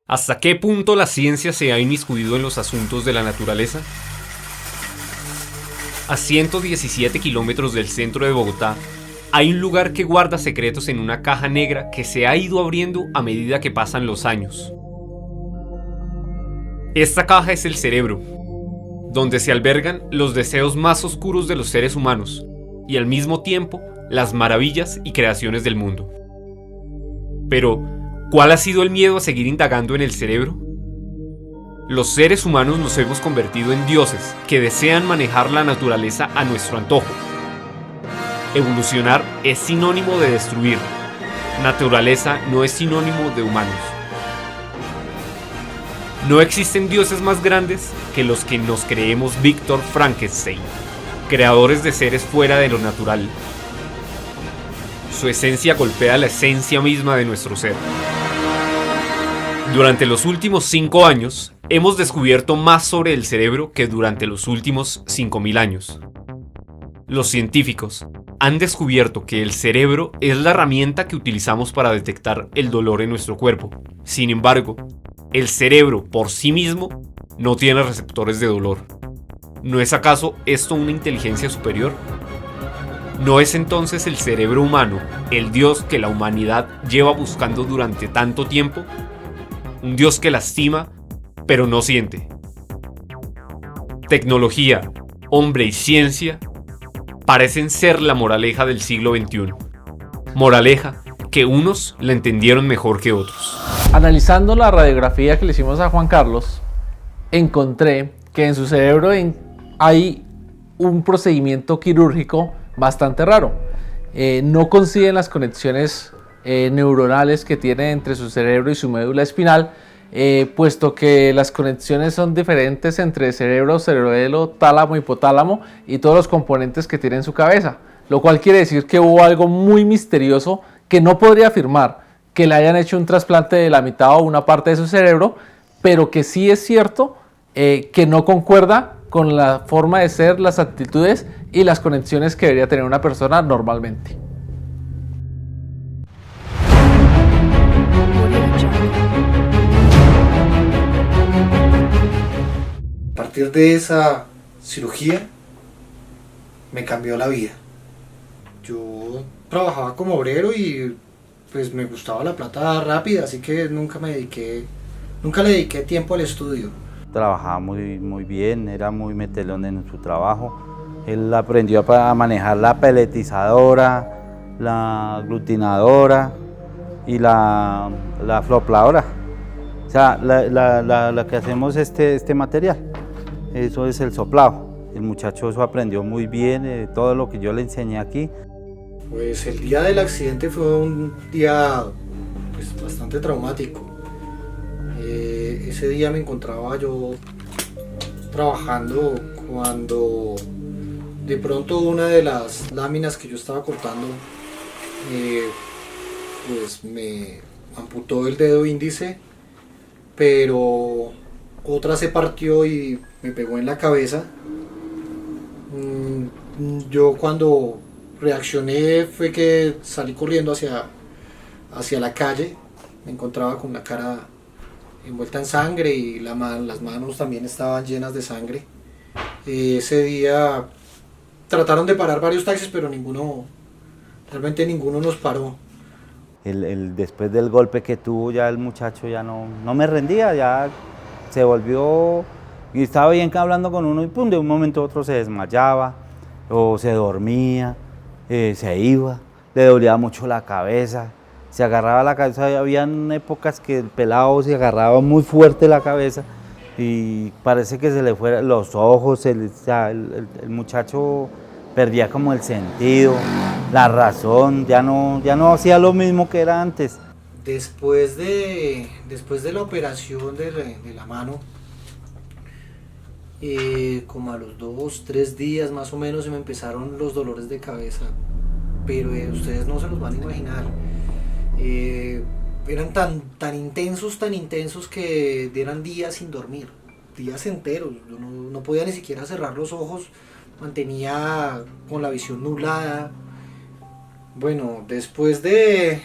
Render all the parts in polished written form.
¿Hasta qué punto la ciencia se ha inmiscuido en los asuntos de la naturaleza? A 117 kilómetros del centro de Bogotá, hay un lugar que guarda secretos en una caja negra que se ha ido abriendo a medida que pasan los años. Esta caja es el cerebro, donde se albergan los deseos más oscuros de los seres humanos y al mismo tiempo las maravillas y creaciones del mundo. Pero, ¿cuál ha sido el miedo a seguir indagando en el cerebro? Los seres humanos nos hemos convertido en dioses que desean manejar la naturaleza a nuestro antojo. Evolucionar es sinónimo de destruir. Naturaleza no es sinónimo de humanos. No existen dioses más grandes que los que nos creemos Víctor Frankenstein, creadores de seres fuera de lo natural. Su esencia golpea la esencia misma de nuestro ser. Durante los últimos 5 años, hemos descubierto más sobre el cerebro que durante los últimos 5.000 años. Los científicos han descubierto que el cerebro es la herramienta que utilizamos para detectar el dolor en nuestro cuerpo. Sin embargo, el cerebro por sí mismo no tiene receptores de dolor. ¿No es acaso esto una inteligencia superior? ¿No es entonces el cerebro humano el Dios que la humanidad lleva buscando durante tanto tiempo? Un Dios que lastima, pero no siente. Tecnología, hombre y ciencia parecen ser la moraleja del siglo XXI. Moraleja que unos la entendieron mejor que otros. Analizando la radiografía que le hicimos a Juan Carlos, encontré que en su cerebro hay un procedimiento quirúrgico bastante raro. No coinciden las conexiones neuronales que tiene entre su cerebro y su médula espinal, puesto que las conexiones son diferentes entre cerebro, cerebelo, tálamo, hipotálamo y todos los componentes que tiene en su cabeza, lo cual quiere decir que hubo algo muy misterioso que no podría afirmar que le hayan hecho un trasplante de la mitad o una parte de su cerebro, pero que sí es cierto que no concuerda con la forma de ser, las actitudes y las conexiones que debería tener una persona normalmente. A partir de esa cirugía me cambió la vida. Yo trabajaba como obrero y pues me gustaba la plata rápida, así que nunca le dediqué tiempo al estudio. Trabajaba muy bien, era muy metelón en su trabajo. Él aprendió a manejar la peletizadora, la aglutinadora y la flopladora. O sea, la que hacemos este material, eso es el soplado. El muchacho eso aprendió muy bien, todo lo que yo le enseñé aquí. Pues el día del accidente fue un día pues, bastante traumático. Ese día me encontraba yo trabajando cuando de pronto una de las láminas que yo estaba cortando pues me amputó el dedo índice, pero otra se partió y me pegó en la cabeza. Yo cuando reaccioné fue que salí corriendo hacia la calle. Me encontraba con la cara envuelta en sangre y las manos también estaban llenas de sangre. Ese día trataron de parar varios taxis, pero realmente ninguno nos paró. Después del golpe que tuvo, ya el muchacho ya no me rendía, ya se volvió, y estaba bien hablando con uno y pum, de un momento a otro se desmayaba o se dormía, se iba, le dolía mucho la cabeza, se agarraba la cabeza. Habían épocas que el pelado se agarraba muy fuerte la cabeza y parece que se le fueran los ojos, el muchacho perdía como el sentido, la razón, ya no hacía lo mismo que era antes. Después de la operación de la mano, como a los 2-3 días más o menos se me empezaron los dolores de cabeza, pero ustedes no se los van a imaginar. Eran tan intensos que eran días sin dormir, días enteros. Yo no podía ni siquiera cerrar los ojos, mantenía con la visión nublada. Bueno, después de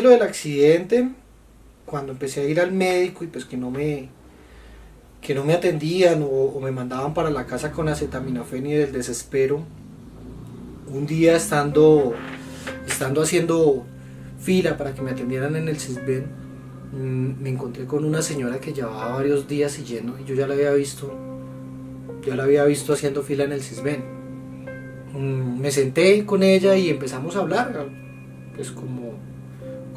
lo del accidente, cuando empecé a ir al médico y pues que no me atendían o me mandaban para la casa con acetaminofén y del desespero, un día estando haciendo fila para que me atendieran en el Sisbén, me encontré con una señora que llevaba varios días siguiendo y yo ya la había visto haciendo fila en el Sisbén. Me senté con ella y empezamos a hablar, pues como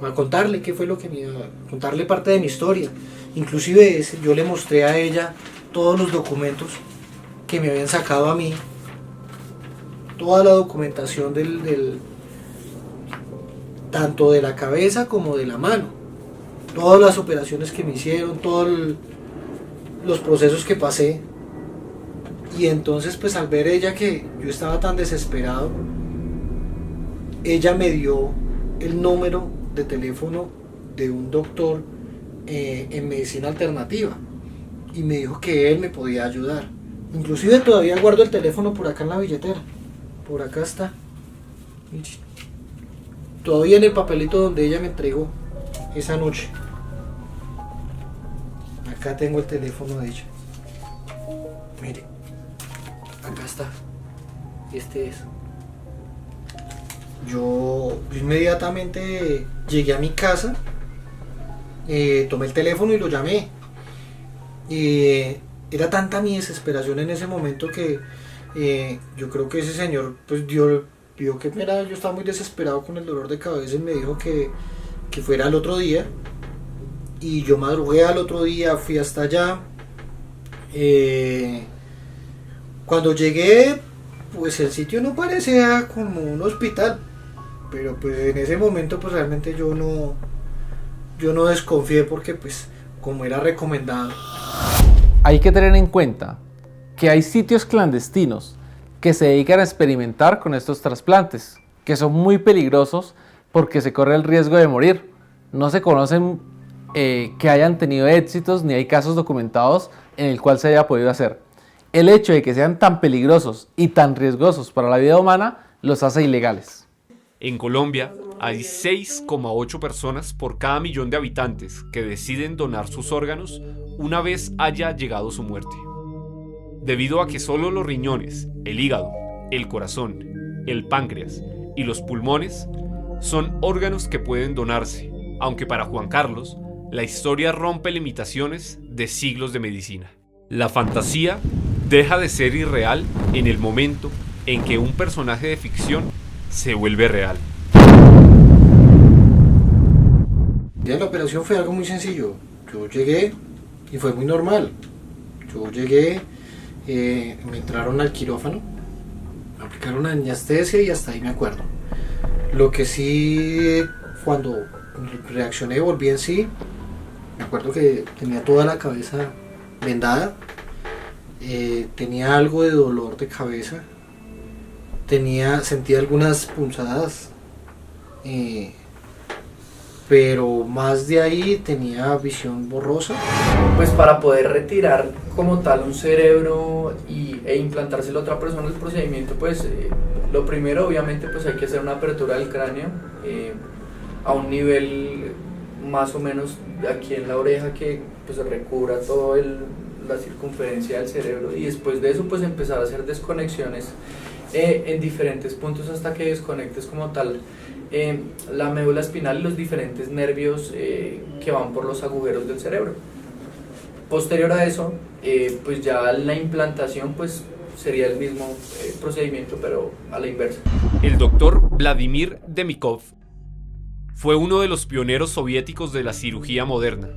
a contarle qué fue lo que contarle parte de mi historia. Inclusive yo le mostré a ella todos los documentos que me habían sacado a mí, toda la documentación tanto de la cabeza como de la mano, todas las operaciones que me hicieron, todos los procesos que pasé. Y entonces pues al ver ella que yo estaba tan desesperado, ella me dio el número de teléfono de un doctor en medicina alternativa y me dijo que él me podía ayudar. Inclusive todavía guardo el teléfono por acá en la billetera, por acá está, todavía en el papelito donde ella me entregó esa noche. Acá tengo el teléfono de ella, mire, acá está, este es. Yo inmediatamente llegué a mi casa, tomé el teléfono y lo llamé. Era tanta mi desesperación en ese momento que yo creo que ese señor pues vio que yo estaba muy desesperado con el dolor de cabeza y me dijo que fuera al otro día. Y yo madrugué al otro día, fui hasta allá. Cuando llegué, pues el sitio no parecía como un hospital, pero pues en ese momento pues realmente yo no desconfié porque pues como era recomendado. Hay que tener en cuenta que hay sitios clandestinos que se dedican a experimentar con estos trasplantes, que son muy peligrosos porque se corre el riesgo de morir. No se conocen que hayan tenido éxitos ni hay casos documentados en el cual se haya podido hacer. El hecho de que sean tan peligrosos y tan riesgosos para la vida humana los hace ilegales. En Colombia hay 6,8 personas por cada millón de habitantes que deciden donar sus órganos una vez haya llegado su muerte. Debido a que solo los riñones, el hígado, el corazón, el páncreas y los pulmones son órganos que pueden donarse, aunque para Juan Carlos la historia rompe limitaciones de siglos de medicina. La fantasía deja de ser irreal en el momento en que un personaje de ficción se vuelve real. La operación fue algo muy sencillo. Yo llegué y fue muy normal. Yo llegué, me entraron al quirófano, me aplicaron anestesia y hasta ahí me acuerdo. Lo que sí, cuando reaccioné, volví en sí, me acuerdo que tenía toda la cabeza vendada. Tenía algo de dolor de cabeza, sentía algunas punzadas, pero más de ahí tenía visión borrosa. Pues para poder retirar como tal un cerebro e implantárselo a otra persona, el procedimiento pues lo primero obviamente pues hay que hacer una apertura del cráneo a un nivel más o menos aquí en la oreja que pues recubra todo la circunferencia del cerebro y después de eso pues empezar a hacer desconexiones en diferentes puntos hasta que desconectes como tal la médula espinal y los diferentes nervios que van por los agujeros del cerebro. Posterior a eso pues ya la implantación pues sería el mismo procedimiento pero a la inversa. El doctor Vladimir Demikov fue uno de los pioneros soviéticos de la cirugía moderna.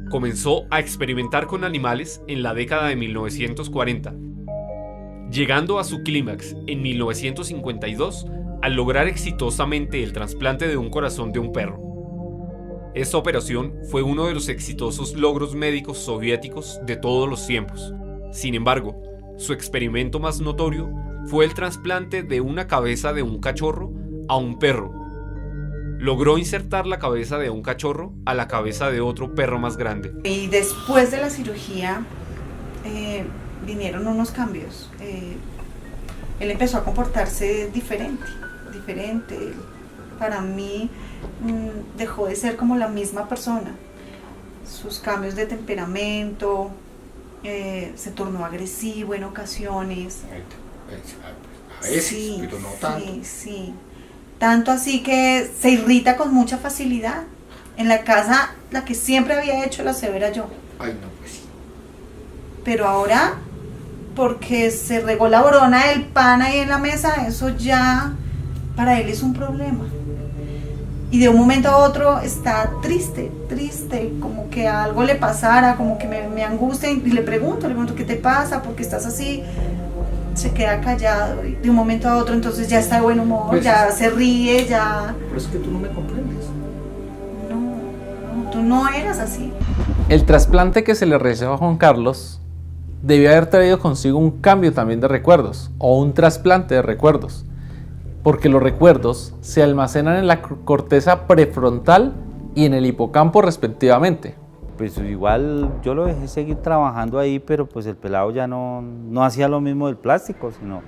Comenzó a experimentar con animales en la década de 1940, llegando a su clímax en 1952 al lograr exitosamente el trasplante de un corazón de un perro. Esta operación fue uno de los exitosos logros médicos soviéticos de todos los tiempos. Sin embargo, su experimento más notorio fue el trasplante de una cabeza de un cachorro a un perro. Logró insertar la cabeza de un cachorro a la cabeza de otro perro más grande. Y después de la cirugía vinieron unos cambios. Él empezó a comportarse diferente. para mí dejó de ser como la misma persona. Sus cambios de temperamento, se tornó agresivo en ocasiones. A veces, Sí, pero no tanto. sí, sí. Tanto así que se irrita con mucha facilidad. En la casa, la que siempre había hecho la severa yo. Ay, no, pues sí. Pero ahora, porque se regó la borona del pan ahí en la mesa, eso ya para él es un problema. Y de un momento a otro está triste, como que algo le pasara, como que me angustia y le pregunto, ¿qué te pasa? ¿Por qué estás así? Se queda callado y de un momento a otro entonces ya está de buen humor, Pues, ya se ríe, ya... Pero es que tú no me comprendes. No, tú no eras así. El trasplante que se le realizó a Juan Carlos debió haber traído consigo un cambio también de recuerdos o un trasplante de recuerdos, porque los recuerdos se almacenan en la corteza prefrontal y en el hipocampo respectivamente. Pues igual yo lo dejé seguir trabajando ahí, pero pues el pelado ya no hacía lo mismo del plástico, sino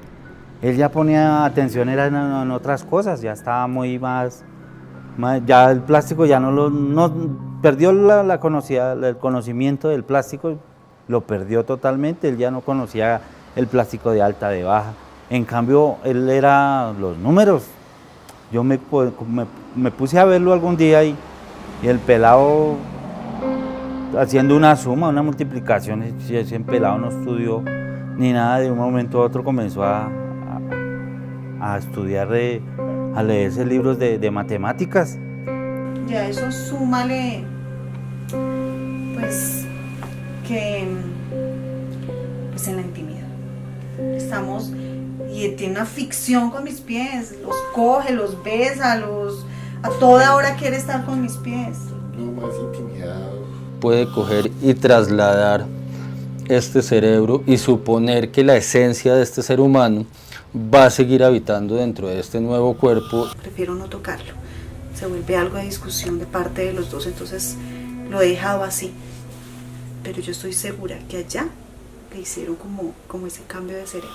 él ya ponía atención era en otras cosas, ya estaba muy más ya el plástico ya perdió el conocimiento del plástico, lo perdió totalmente, él ya no conocía el plástico de alta, de baja. En cambio, él era los números. Yo me puse a verlo algún día y el pelado haciendo una suma, una multiplicación, ese pelado no estudió ni nada, de un momento a otro comenzó a estudiar, a leerse libros de matemáticas. Ya eso súmale, pues, que pues en la intimidad estamos y tiene una ficción con mis pies, los coge, los besa, a toda hora quiere estar con mis pies. No más intimidad. Puede coger y trasladar este cerebro y suponer que la esencia de este ser humano va a seguir habitando dentro de este nuevo cuerpo. Prefiero no tocarlo, se vuelve algo de discusión de parte de los dos, entonces lo he dejado así. Pero yo estoy segura que allá le hicieron como ese cambio de cerebro.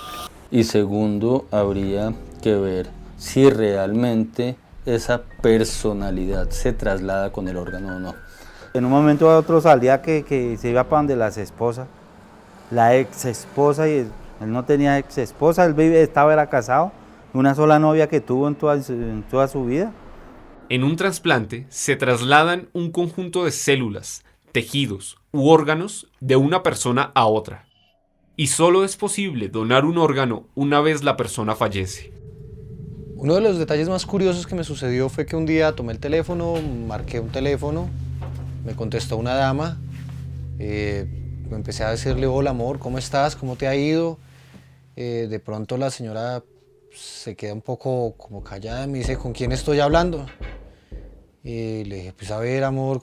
Y segundo, habría que ver si realmente esa personalidad se traslada con el órgano o no. En un momento a otro salía que se iba para donde las esposas, la ex esposa, y él no tenía ex esposa, era casado, una sola novia que tuvo en toda su vida. En un trasplante se trasladan un conjunto de células, tejidos u órganos de una persona a otra. Y solo es posible donar un órgano una vez la persona fallece. Uno de los detalles más curiosos que me sucedió fue que un día tomé el teléfono, marqué un teléfono, me contestó una dama, me empecé a decirle: hola amor, ¿cómo estás? ¿Cómo te ha ido? De pronto la señora se queda un poco como callada, me dice: ¿con quién estoy hablando? Y le dije: pues a ver amor,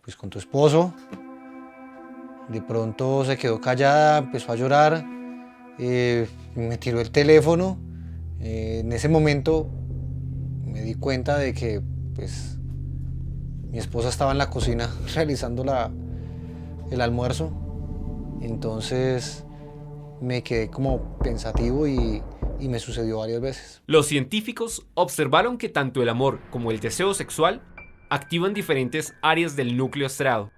pues con tu esposo. De pronto se quedó callada, empezó a llorar, me tiró el teléfono. En ese momento me di cuenta de que pues, mi esposa estaba en la cocina realizando el almuerzo. Entonces me quedé como pensativo y me sucedió varias veces. Los científicos observaron que tanto el amor como el deseo sexual activan diferentes áreas del núcleo estriado.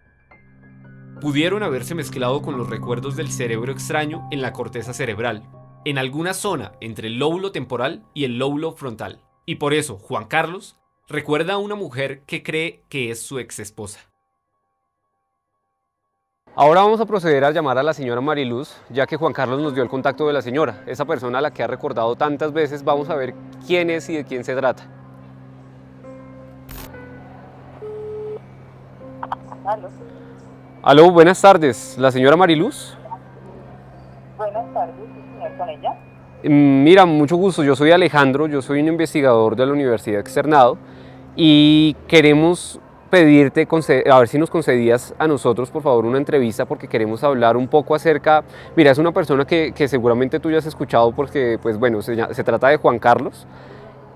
Pudieron haberse mezclado con los recuerdos del cerebro extraño en la corteza cerebral, en alguna zona entre el lóbulo temporal y el lóbulo frontal. Y por eso Juan Carlos recuerda a una mujer que cree que es su ex esposa. Ahora vamos a proceder a llamar a la señora Mariluz, ya que Juan Carlos nos dio el contacto de la señora, esa persona a la que ha recordado tantas veces. Vamos a ver quién es y de quién se trata. Aló, buenas tardes, ¿la señora Mariluz? Buenas tardes, ¿sí, señor, con ella? Mira, mucho gusto, yo soy Alejandro, yo soy un investigador de la Universidad Externado y queremos pedirte, a ver si nos concedías a nosotros, por favor, una entrevista, porque queremos hablar un poco acerca. Mira, es una persona que seguramente tú ya has escuchado, porque, pues bueno, se trata de Juan Carlos,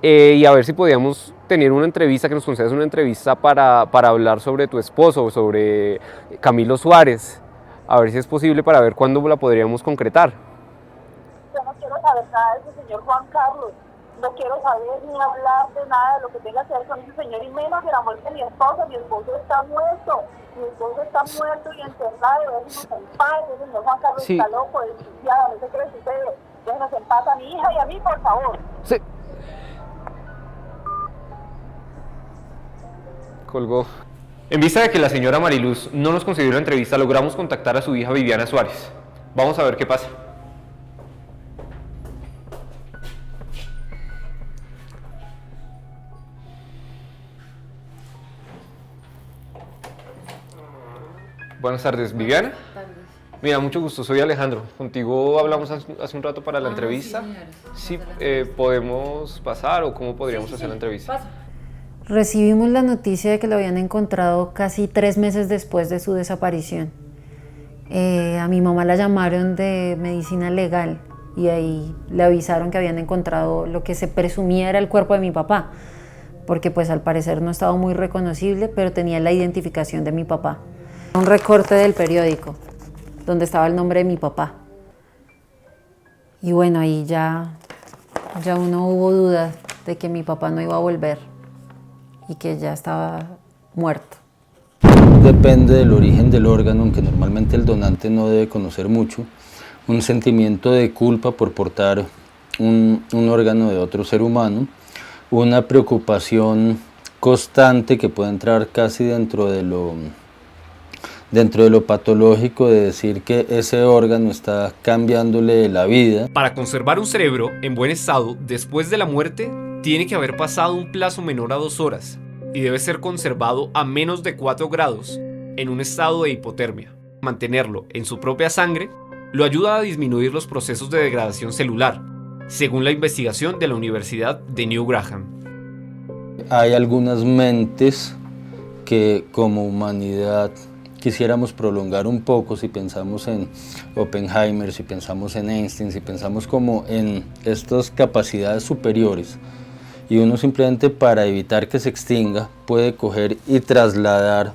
y a ver si podíamos tener una entrevista, que nos concedas una entrevista para hablar sobre tu esposo, sobre Camilo Suárez, a ver si es posible, para ver cuándo la podríamos concretar. Yo no quiero saber nada de ese señor Juan Carlos. No quiero saber ni hablar de nada de lo que tenga que ver con ese señor y menos de la muerte de mi esposo. Mi esposo está muerto. Mi esposo está muerto y enterrado. Déjenos en paz. Ese señor Juan Carlos está loco, desquiciado. No sé qué les sucede. Déjenos en paz a mi hija y a mí, por favor. Sí. Colgó. En vista de que la señora Mariluz no nos concedió la entrevista, logramos contactar a su hija Viviana Suárez. Vamos a ver qué pasa. Buenas tardes, Viviana. Mira, mucho gusto, soy Alejandro. Contigo hablamos hace un rato para la entrevista. Sí, ¿podemos pasar o cómo podríamos hacer la entrevista? Pasa. Recibimos la noticia de que lo habían encontrado casi 3 meses después de su desaparición. A mi mamá la llamaron de medicina legal y ahí le avisaron que habían encontrado lo que se presumía era el cuerpo de mi papá, porque pues al parecer no estaba muy reconocible, pero tenía la identificación de mi papá. Un recorte del periódico donde estaba el nombre de mi papá. Y bueno, ahí ya uno hubo dudas de que mi papá no iba a volver y que ya estaba muerto. Depende del origen del órgano, aunque normalmente el donante no debe conocer mucho, un sentimiento de culpa por portar un órgano de otro ser humano, una preocupación constante que puede entrar casi dentro de lo patológico, de decir que ese órgano está cambiándole la vida. Para conservar un cerebro en buen estado después de la muerte, tiene que haber pasado un plazo menor a 2 horas y debe ser conservado a menos de 4 grados en un estado de hipotermia. Mantenerlo en su propia sangre lo ayuda a disminuir los procesos de degradación celular, según la investigación de la Universidad de New Graham. Hay algunas mentes que como humanidad quisiéramos prolongar un poco, si pensamos en Oppenheimer, si pensamos en Einstein, si pensamos como en estas capacidades superiores, y uno simplemente para evitar que se extinga puede coger y trasladar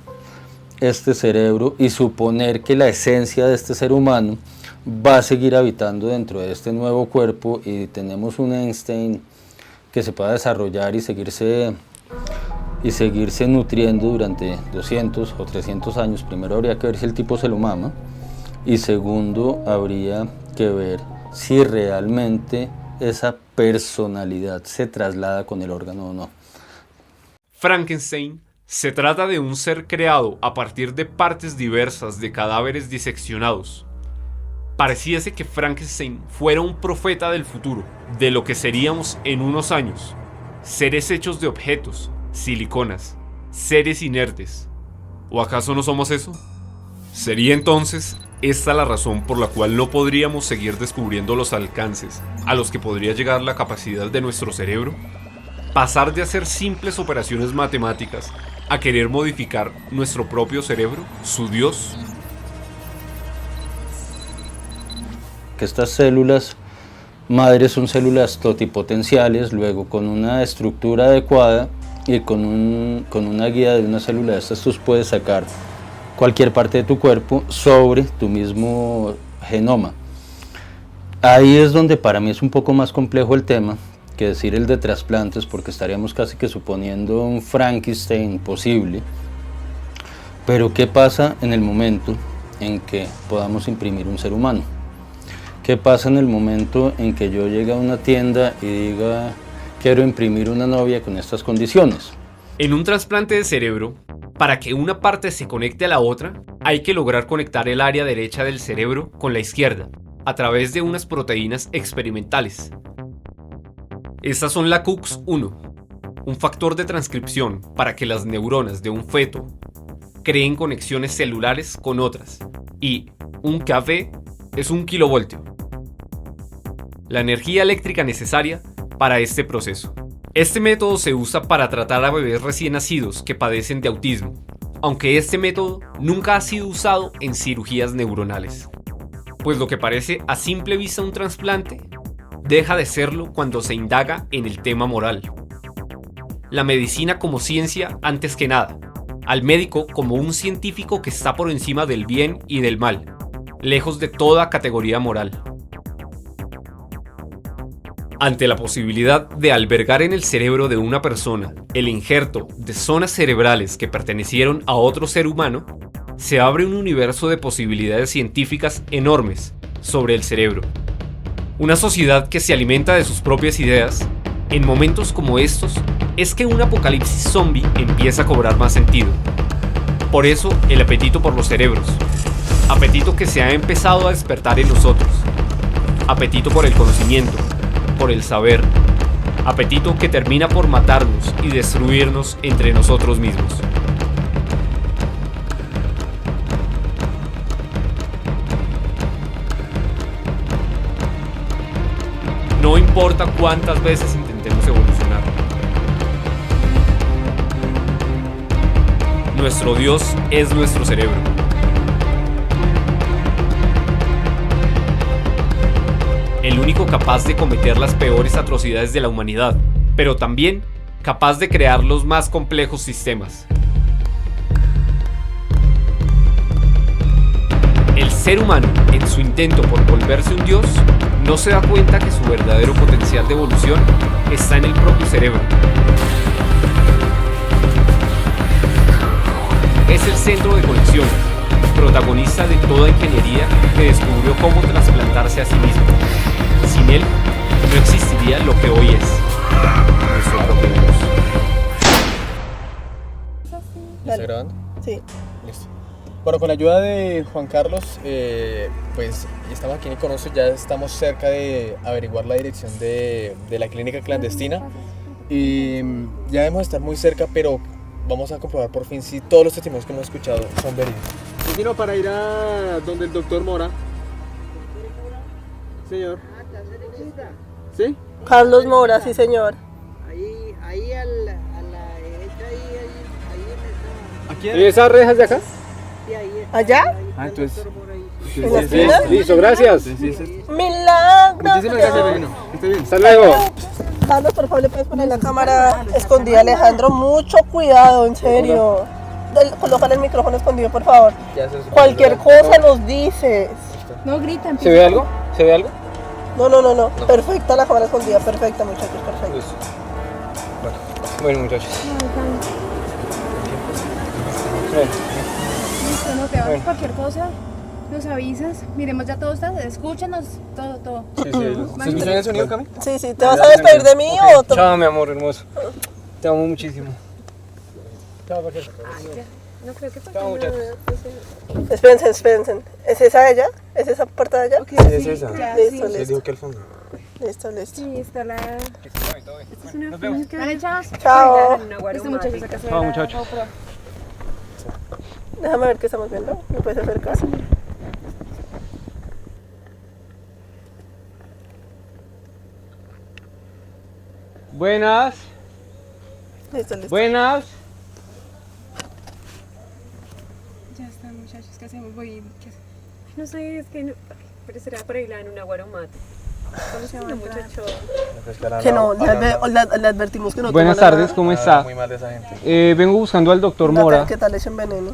este cerebro y suponer que la esencia de este ser humano va a seguir habitando dentro de este nuevo cuerpo y tenemos un Einstein que se pueda desarrollar y seguirse nutriendo durante 200 o 300 años. Primero habría que ver si el tipo se lo mama y segundo habría que ver si realmente esa personalidad se traslada con el órgano o no. Frankenstein se trata de un ser creado a partir de partes diversas de cadáveres diseccionados. Pareciese que Frankenstein fuera un profeta del futuro, de lo que seríamos en unos años, seres hechos de objetos, siliconas, seres inertes. ¿O acaso no somos eso? ¿Sería entonces esta la razón por la cual no podríamos seguir descubriendo los alcances a los que podría llegar la capacidad de nuestro cerebro? ¿Pasar de hacer simples operaciones matemáticas a querer modificar nuestro propio cerebro, su Dios? Que estas células madres son células totipotenciales, luego con una estructura adecuada y con una guía de una célula de estas tú puedes sacar cualquier parte de tu cuerpo sobre tu mismo genoma. Ahí es donde para mí es un poco más complejo el tema que decir el de trasplantes, porque estaríamos casi que suponiendo un Frankenstein posible. Pero ¿qué pasa en el momento en que podamos imprimir un ser humano? ¿Qué pasa en el momento en que yo llegue a una tienda y diga quiero imprimir una novia con estas condiciones? En un trasplante de cerebro, para que una parte se conecte a la otra, hay que lograr conectar el área derecha del cerebro con la izquierda, a través de unas proteínas experimentales. Estas son la CUX-1, un factor de transcripción para que las neuronas de un feto creen conexiones celulares con otras, y un kV es 1 kilovoltio, la energía eléctrica necesaria para este proceso. Este método se usa para tratar a bebés recién nacidos que padecen de autismo, aunque este método nunca ha sido usado en cirugías neuronales. Pues lo que parece a simple vista un trasplante, deja de serlo cuando se indaga en el tema moral. La medicina como ciencia antes que nada, al médico como un científico que está por encima del bien y del mal, lejos de toda categoría moral. Ante la posibilidad de albergar en el cerebro de una persona el injerto de zonas cerebrales que pertenecieron a otro ser humano, se abre un universo de posibilidades científicas enormes sobre el cerebro. Una sociedad que se alimenta de sus propias ideas, en momentos como estos, es que un apocalipsis zombie empieza a cobrar más sentido. Por eso, el apetito por los cerebros. Apetito que se ha empezado a despertar en nosotros. Apetito por el conocimiento, por el saber. Apetito que termina por matarnos y destruirnos entre nosotros mismos. No importa cuántas veces intentemos evolucionar. Nuestro Dios es nuestro cerebro. El único capaz de cometer las peores atrocidades de la humanidad, pero también capaz de crear los más complejos sistemas. El ser humano, en su intento por volverse un dios, no se da cuenta que su verdadero potencial de evolución está en el propio cerebro. Es el centro de conexiones, protagonista de toda ingeniería que descubrió cómo trasplantarse a sí mismo. Sin él, no existiría lo que hoy es nuestro propio Dios. ¿Está grabando? Sí. Listo. Bueno, con la ayuda de Juan Carlos, pues estamos aquí en Iconoso, ya estamos cerca de averiguar la dirección de la clínica clandestina y ya debemos estar muy cerca, pero vamos a comprobar por fin si todos los testimonios que hemos escuchado son verídicos. Vino para ir a donde el doctor Mora. Señor. ¿Sí? Carlos Mora, sí señor. Ahí a la derecha, ¿En esas rejas de acá? ¿Allá? Ah, entonces... ¿En la esquina? Listo, gracias. ¡Milagro! Muchísimas gracias, Benino. Que esté bien. Hasta luego. Carlos, por favor, le puedes poner la cámara escondida, Alejandro. Mucho cuidado, en serio. Colócale el micrófono escondido, por favor. Cualquier cosa nos dices. No gritan. ¿Se ve algo? ¿Se ve algo? No. Perfecta la cámara escondida, perfecta, muchachos, perfecta. Bueno, muchachos. Listo, no te vas, cualquier cosa, nos avisas, miremos ya todo está, escúchanos, todo. Sí. ¿Se escucha el sonido, Cami? Sí, ¿te vas a despedir de mí o...? Chao, mi amor hermoso. Te amo muchísimo. Chao, cualquier cosa. No creo que Chao, muchachos. Espérense. ¿Es esa ella? ¿Es esa puerta de allá? Okay, Sí, es esa. Listo. Les digo que al fondo. Listo. Sí, está la... Nos vemos. Vale, chao. Chao. Este muchacho acá se Chao, verá. muchachos. Déjame ver qué estamos viendo. ¿Me puedes acercar? Buenas. Listo. Buenas. Ya está, muchachos, ¿qué hacemos? No sé, es que no... Pero será por ahí en una guaromata. ¿Cómo se llama el muchacho? Que no, le advertimos que no. Buenas tardes, ¿cómo está? Muy mal de esa gente. Vengo buscando al doctor Mora. ¿Qué tal echen veneno?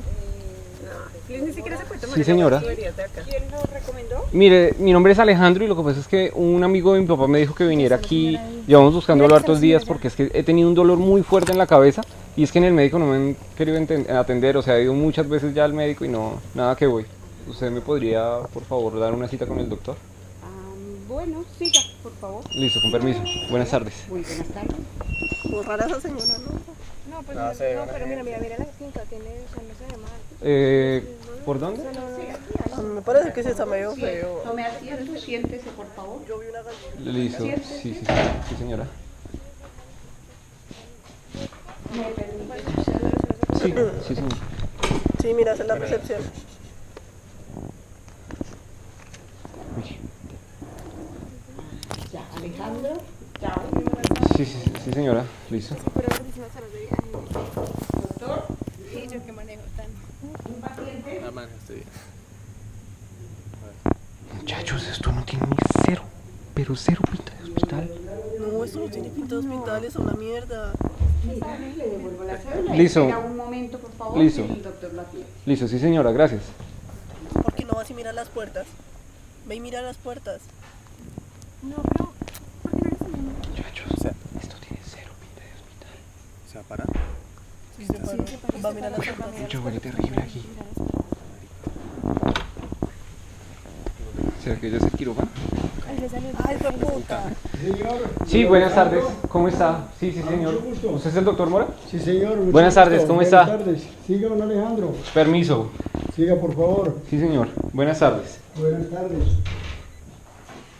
Ni siquiera se puede tomar. Sí, señora. ¿Quién lo recomendó? Mire, mi nombre es Alejandro y lo que pasa es que un amigo de mi papá me dijo que viniera aquí. Llevamos buscándolo hartos días porque es que he tenido un dolor muy fuerte en la cabeza y es que en el médico no me han querido atender, o sea, he ido muchas veces ya al médico y no, nada que voy. ¿Usted me podría, por favor, dar una cita con el doctor? Bueno, siga, por favor. Listo, con permiso. Buenas tardes. Muy buenas tardes. Muy rara esa señora, ¿no? No, pues No, no, se ve pero mira la finca, tiene, o sea, no se ve mal. ¿Por dónde? A mí me parece que sí está medio feo. Tome asiento, siéntese, por favor. Listo, sí, señora. Sí, señor. Sí, mira, esa es la recepción. Ya, Alejandro, chao. Sí, señora. Listo. Doctor, sí, yo que manejo tan. Un paciente. Muchachos, esto no tiene ni cero, pero cero pinta de hospital. No, esto no tiene pinta de hospital, es una mierda. Le devuelvo la cédula. Listo. Espera un momento, por favor. Listo. El doctor lo atiende. Listo, sí, señora, gracias. ¿Por qué no vas y miras las puertas? Ve y mira las puertas. No, pero ¿por qué no le hacemos O sea, esto tiene cero pinta de hospital. ¿Se va a parar? Sí, se paró. Va a mirar la sopa. Mucho huele terrible aquí. ¿Será que ella es el quirófano? Ay, fue puta. Sí, buenas tardes. ¿Cómo está? Sí, señor. ¿Usted es el doctor Mora? Sí, señor. mucho Buenas tardes, gusto. ¿cómo Buenas está? tardes. Siga, don Alejandro. Permiso. Siga, por favor. Sí, señor. Buenas tardes. Buenas tardes.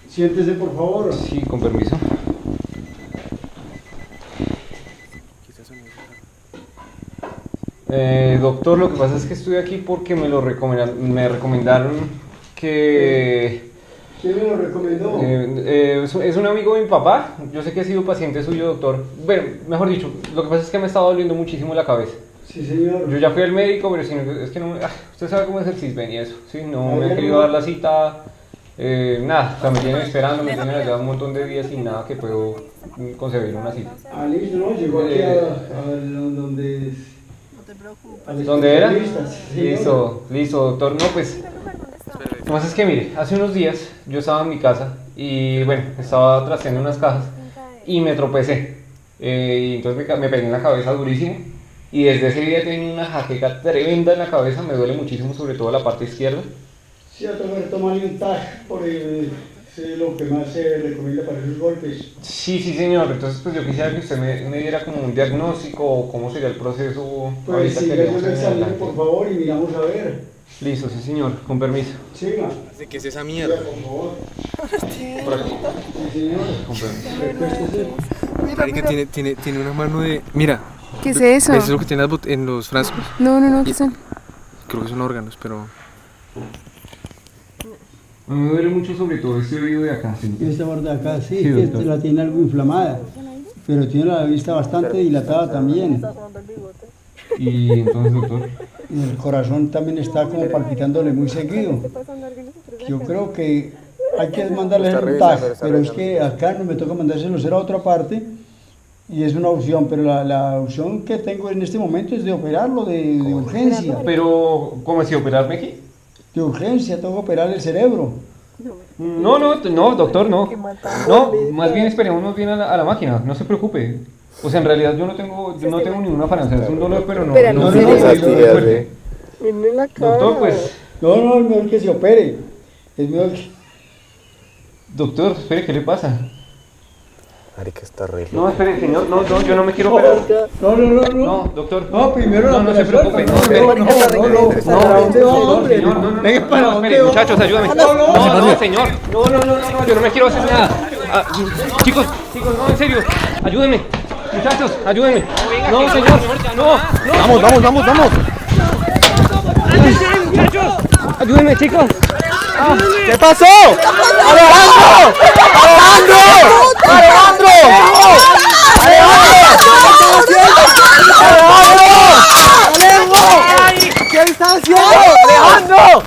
Siéntese, por favor. Sí, con permiso. Doctor, lo que pasa es que estoy aquí porque me recomendaron que... ¿Quién me lo recomendó? Es un amigo de mi papá. Yo sé que ha sido paciente suyo, doctor. Bueno, mejor dicho, lo que pasa es que me estaba doliendo muchísimo la cabeza. Sí, señor. Yo ya fui al médico, pero es que no... usted sabe cómo es el CISBEN y eso. Sí, no me han querido dar la cita. Nada, o sea, me tienen esperando, me tienen allá un montón de días sin nada que puedo concebir una cita. Ah, listo, ¿no? Llegó aquí a donde... ¿Dónde era? Sí, Listo, doctor. No, pues... Lo que pasa es que, mire, hace unos días yo estaba en mi casa y, bueno, estaba trasteando unas cajas y me tropecé. Y entonces me pegué en la cabeza durísimo. Y desde ese día tengo una jaqueca tremenda en la cabeza, me duele muchísimo, sobre todo la parte izquierda. Sí, a tomarle un TAC por lo que más se recomienda para esos golpes. Sí, señor. Entonces, pues yo quisiera que usted me diera como un diagnóstico o cómo sería el proceso. Pues sí, yo le examino, por favor, y miramos a ver. Listo, sí, señor. Con permiso. Siga. ¿Qué es esa mierda? Por favor. Por aquí. Sí, señor. Con permiso. Marica, tiene una mano de... Mira. ¿Qué es eso? ¿Es lo que tiene en los frascos? No, ¿qué son? Creo que son órganos, pero... Me duele mucho sobre todo este oído de acá. ¿Sí? Esta parte de acá, sí, Sí, que doctor. la tiene algo inflamada, pero tiene la vista bastante dilatada también. Y entonces, doctor. Y el corazón también está como palpitándole muy seguido. Yo creo que hay que mandarle un TAC, pero es que acá no me toca mandárselo hacer a otra parte y es una opción, pero la opción que tengo en este momento es de operarlo de urgencia. Pero, ¿cómo así? ¿Operarme aquí? De urgencia, tengo que operar el cerebro. No, doctor, no. No, más bien esperemos bien a la máquina, no se preocupe. O sea, en realidad yo no tengo ninguna afanancia, es un dolor, pero no. Pero no, fuerte. Miren la cara. Doctor, pues. No, es mejor que se opere. Es mejor que... Doctor, espere, ¿qué le pasa? Marica, está re... No, espere, señor, no, yo no me quiero operar. No, doctor. No, primero no se preocupe. No. ¿Para dónde va, hombre? Venga, ¿para dónde va? Muchachos, ayúdame. No, señor. No, yo no me quiero hacer nada. Chicos, no, en serio. Ayúdenme. Muchachos, ayúdenme. No, señor. No. Vamos. Ayúdenme, chicos. ¿Qué pasó? ¿Qué está haciendo? ¡Alejandro!